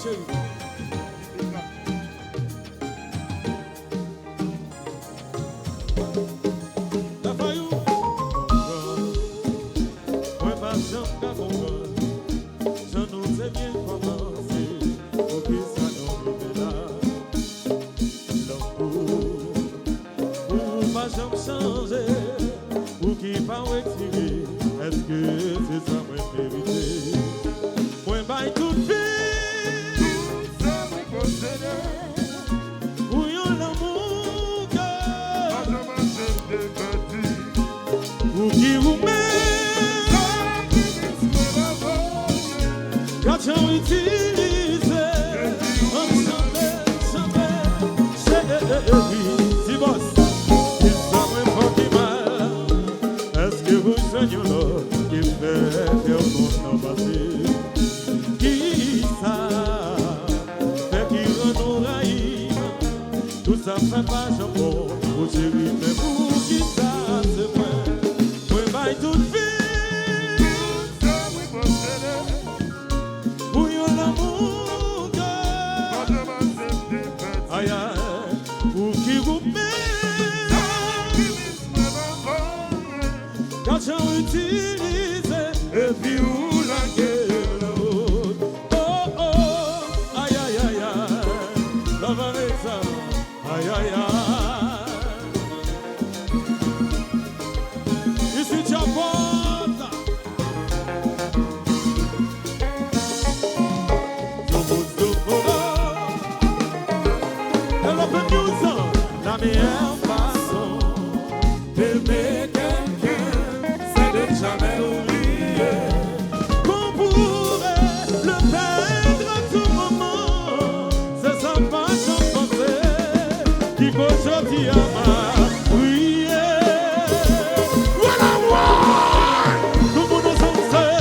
chérie. La faillou, moi pas jamais qu'à comprendre. Je nous ai bien commencé, pour que ça nous vive là. L'amour, pour pas jamais changer, pour qu'il pas retirer. Est-ce que c'est ça moi mérité? Moi baille toute vie. Qui vous met quand on utilise ensemble, chérie, si boss, il s'en pas qui mal. Est-ce que vous soignez l'autre qui fait faire mon temps passer? Qui ça fait qui nous raille? Tout ça fait pas jambon, pour chérie, mais pour qui ça c'est vrai? Toute vie, pour yon l'amour, aïe aïe, pour qui vous met, quand j'en utilise, et puis où la gueule, oh oh, aïe aïe aïe aïe, la Vanessa, aïe aïe aïe. La meilleure façon d'aimer quelqu'un, c'est de jamais oublier qu'on pourrait le perdre à tout moment. C'est sa façon de penser qui qu'aujourd'hui a prié. Voilà moi, tout le monde nous en sait.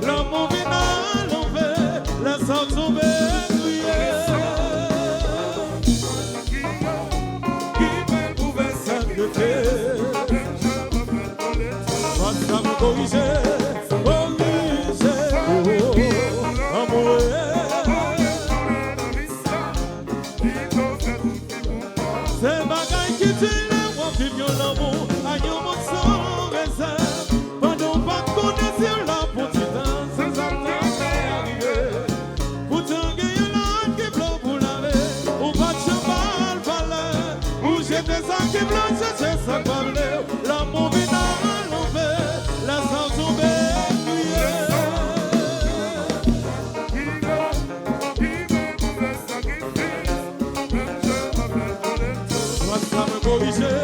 L'amour vient à l'envers, laissant tomber, crier. Qui peut pouvoir sacrifier? Face à me corriger, amour. C'est bagaille qui tue l'amour, vivons l'amour, aïe, mon sang réserve. Pendant pas de connaître la petite danse, ça t'est arrivé. Pourtant, il y a l'autre qui bloque pour laver, ou pas de cheval, valeur, ou j'ai des sacs qui bloquent, c'est ça qui va venir. L'amour vient à l'envers, laissant tomber, crier. Moi, ça me corriger.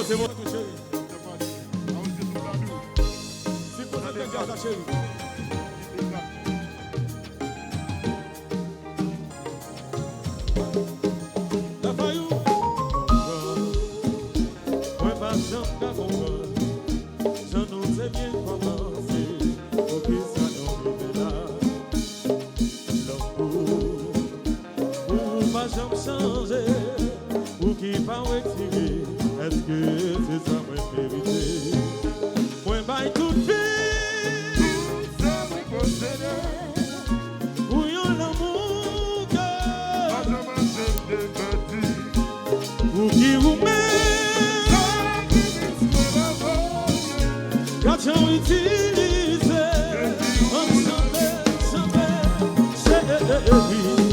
C'est bon, chérie. Si vous êtes déjà ta chérie. La faillou. Moi, pas j'en comprendre. Je nous sais bien commencer. Pour que ça nous vive là. L'amour. Pour pas j'en changer. Pour qu'il pas retirer. Est-ce que c'est ça ma vérité? Moi, baille toute vie, tout ça me posséder. Pour yon l'amour que pour qui vous met, quand tu utilises, ensemble, chérie.